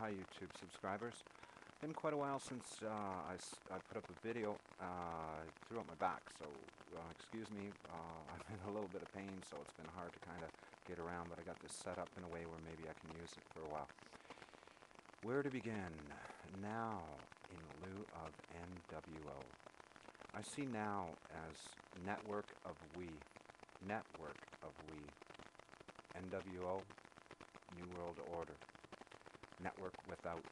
Hi YouTube subscribers. Been quite a while since I put up a video. I threw out my back, so excuse me. I'm in a little bit of pain, so it's been hard to kind of get around, but I got this set up in a way where maybe I can use it for a while. Where to begin? Now, in lieu of NWO. I see now as network of we. Network of we. NWO, New World Order. Network without.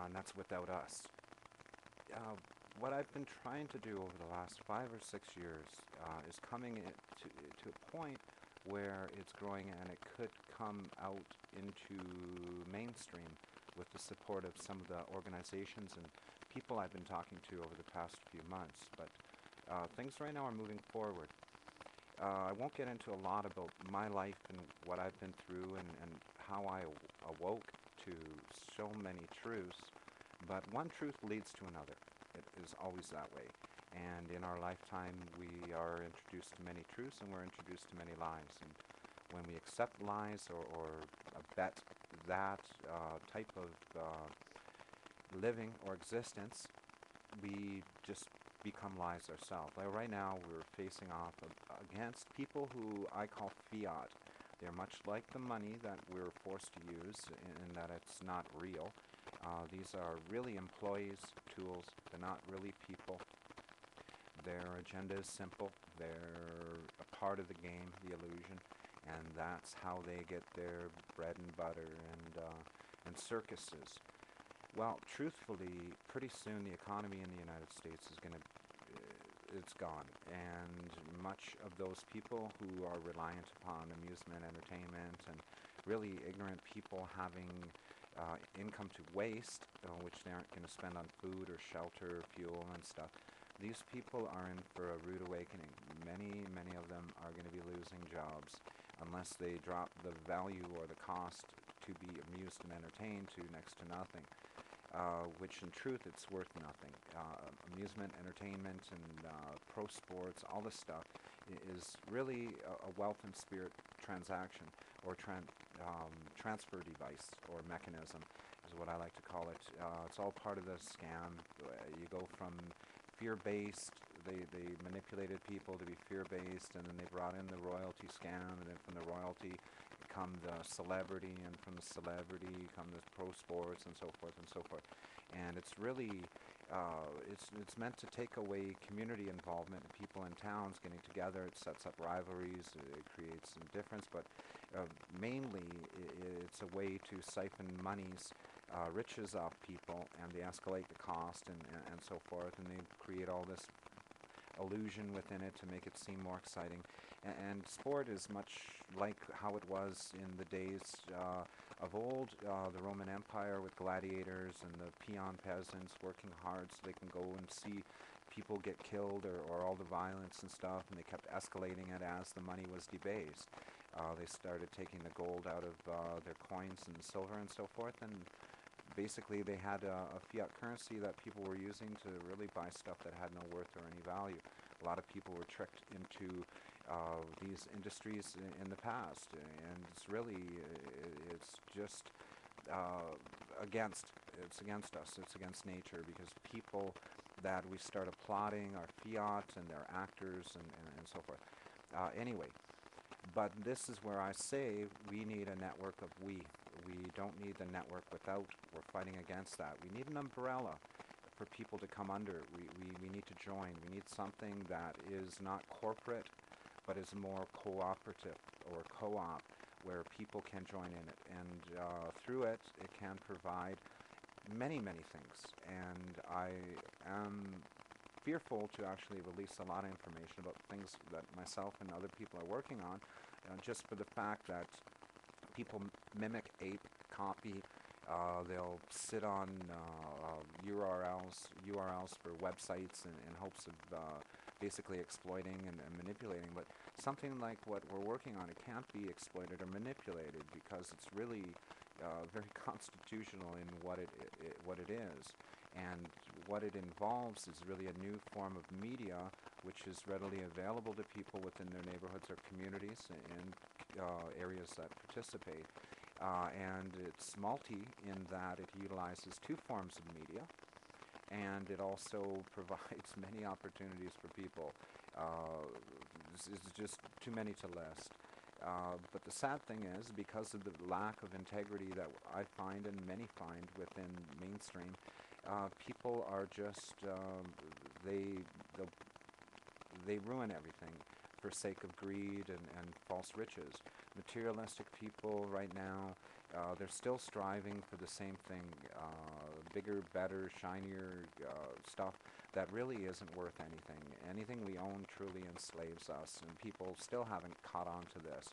And that's without us. What I've been trying to do over the last 5 or 6 years is coming to a point where it's growing and it could come out into mainstream with the support of some of the organizations and people I've been talking to over the past few months. But things right now are moving forward. I won't get into a lot about my life and what I've been through and how I awoke to so many truths, but one truth leads to another. It is always that way. And in our lifetime, we are introduced to many truths and we're introduced to many lies. And when we accept lies or bet that type of living or existence, we just become lies ourselves. Like right now, we're facing off against people who I call fiat. They're much like the money that we're forced to use in that it's not real. These are really employees, tools. They're not really people. Their agenda is simple. They're a part of the game, the illusion, and that's how they get their bread and butter and circuses. Well, truthfully, pretty soon the economy in the United States is going to it's gone, and much of those people who are reliant upon amusement, entertainment, and really ignorant people having income to waste, which they aren't going to spend on food or shelter, fuel, and stuff, these people are in for a rude awakening. Many of them are going to be losing jobs unless they drop the value or the cost to be amused and entertained to next to nothing. Which in truth it's worth nothing. Amusement, entertainment, and pro sports, all this stuff is really a wealth and spirit transaction or transfer device or mechanism is what I like to call it. It's all part of the scam. You go from fear-based, they manipulated people to be fear-based, and then they brought in the royalty scam, and then from the royalty come the celebrity, and from the celebrity come the pro sports, and so forth and so forth. And it's really, it's meant to take away community involvement and people in towns getting together. It sets up rivalries, it creates some difference, but mainly it's a way to siphon monies, riches off people, and they escalate the cost and so forth, and they create all this illusion within it to make it seem more exciting. And sport is much like how it was in the days of old, the Roman Empire with gladiators and the peon peasants working hard so they can go and see people get killed or all the violence and stuff, and they kept escalating it as the money was debased. They started taking the gold out of their coins and silver and so forth, and basically they had a fiat currency that people were using to really buy stuff that had no worth or any value. A lot of people were tricked into these industries in the past, and it's really, it's just against us, it's against nature, because people that we start applauding are fiat and they're actors and so forth. Anyway, but this is where I say we need a network of we. We don't need the network without. We're fighting against that. We need an umbrella for people to come under. We need to join. We need something that is not corporate, but is more cooperative or co-op, where people can join in it. And through it, it can provide many things. And I am fearful to actually release a lot of information about things that myself and other people are working on, just for the fact that people mimic, ape, copy. They'll sit on URLs for websites in hopes of basically exploiting and manipulating. But something like what we're working on, it can't be exploited or manipulated because it's really very constitutional in what it is. And what it involves is really a new form of media which is readily available to people within their neighborhoods or communities and areas that participate. And it's multi in that it utilizes two forms of media, and it also provides many opportunities for people. It's just too many to list. But the sad thing is, because of the lack of integrity that I find and many find within mainstream, people are just they they'll- they ruin everything for sake of greed and false riches. Materialistic people right now, they're still striving for the same thing, bigger, better, shinier stuff that really isn't worth anything. Anything we own truly enslaves us, and people still haven't caught on to this,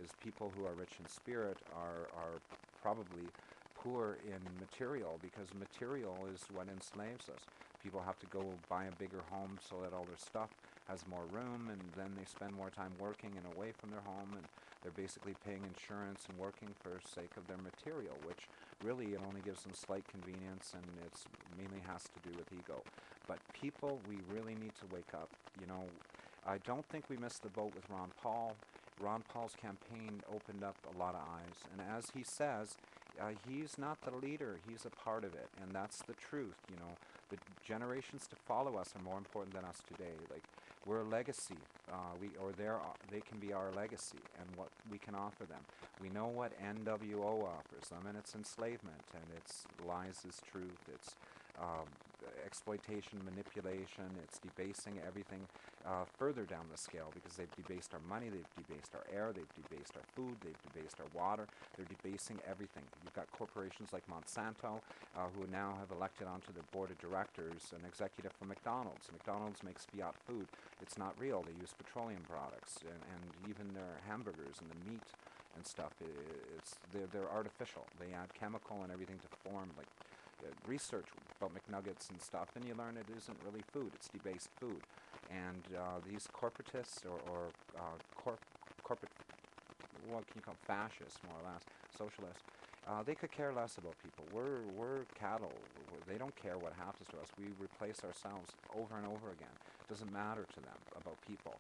is people who are rich in spirit are probably poor in material, because material is what enslaves us. People have to go buy a bigger home so that all their stuff has more room, and then they spend more time working and away from their home, and they're basically paying insurance and working for sake of their material, which really it only gives them slight convenience, and it's mainly has to do with ego. But people, we really need to wake up. You know, I don't think we missed the boat with Ron Paul. Ron Paul's campaign opened up a lot of eyes, and as he says, he's not the leader, he's a part of it, and that's the truth. You know, the generations to follow us are more important than us today. Like, we're a legacy, they can be our legacy, and what we can offer them. We know what NWO offers them, and it's enslavement, and it's lies is truth, it's um, exploitation, manipulation, it's debasing everything further down the scale, because they've debased our money, they've debased our air, they've debased our food, they've debased our water, they're debasing everything. You've got corporations like Monsanto, who now have elected onto their board of directors an executive from McDonald's. McDonald's makes fiat food. It's not real. They use petroleum products, and even their hamburgers and the meat and stuff, they're artificial. They add chemical and everything to form, like, research about McNuggets and stuff, and you learn it isn't really food, it's debased food. And these corporatists or corporate, what can you call them, fascists, more or less, socialists, they could care less about people. We're cattle. They don't care what happens to us. We replace ourselves over and over again. It doesn't matter to them about people.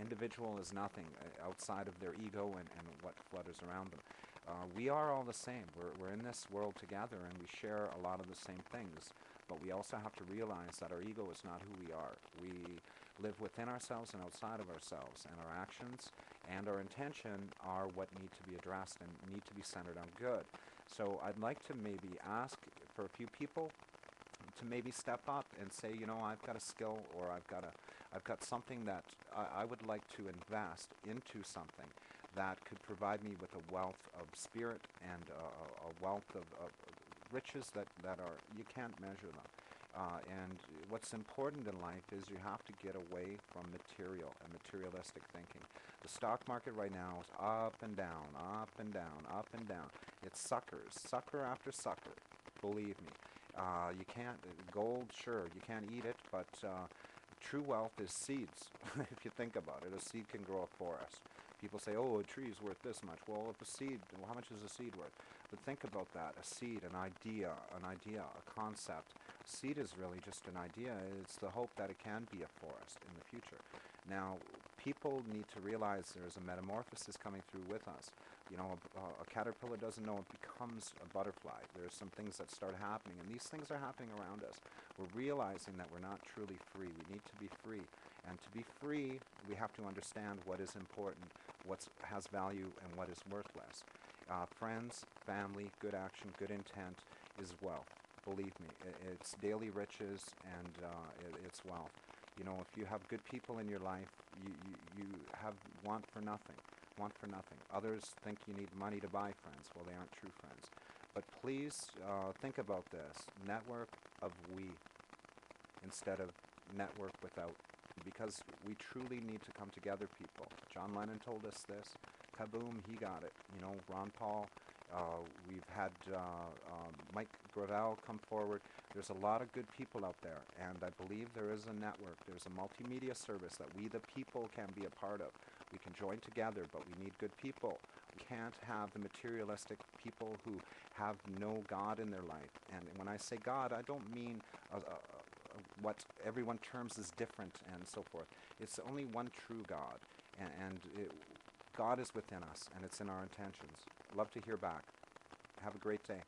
Individual is nothing outside of their ego and what flutters around them. We are all the same. We're in this world together, and we share a lot of the same things. But we also have to realize that our ego is not who we are. We live within ourselves and outside of ourselves, and our actions and our intention are what need to be addressed and need to be centered on good. So I'd like to maybe ask for a few people to maybe step up and say, you know, I've got a skill, or I've got something that I would like to invest into something that could provide me with a wealth of spirit and a wealth of riches that are, you can't measure them. And what's important in life is you have to get away from material and materialistic thinking. The stock market right now is up and down, up and down, up and down. It's suckers, sucker after sucker, believe me. You can't, gold, sure, you can't eat it, but true wealth is seeds. If you think about it, a seed can grow a forest. People say, oh, a tree is worth this much. Well, if a seed, well, how much is a seed worth? But think about that, a seed, an idea, a concept. A seed is really just an idea. It's the hope that it can be a forest in the future. Now, people need to realize there's a metamorphosis coming through with us. You know, a caterpillar doesn't know it becomes a butterfly. There's some things that start happening, and these things are happening around us. We're realizing that we're not truly free. We need to be free. And to be free, we have to understand what is important, what has value, and what is worthless. Friends, family, good action, good intent is wealth. Believe me, it's daily riches, and it's wealth. You know, if you have good people in your life, you have want for nothing. Want for nothing. Others think you need money to buy friends. Well, they aren't true friends. But please think about this. Network of we instead of network without. Because we truly need to come together, people. John Lennon told us this. Kaboom, he got it. You know, Ron Paul, we've had Mike Gravel come forward. There's a lot of good people out there, and I believe there is a network. There's a multimedia service that we, the people, can be a part of. We can join together, but we need good people. We can't have the materialistic people who have no God in their life. And when I say God, I don't mean what everyone terms as different and so forth. It's only one true God, and God is within us, and it's in our intentions. Love to hear back. Have a great day.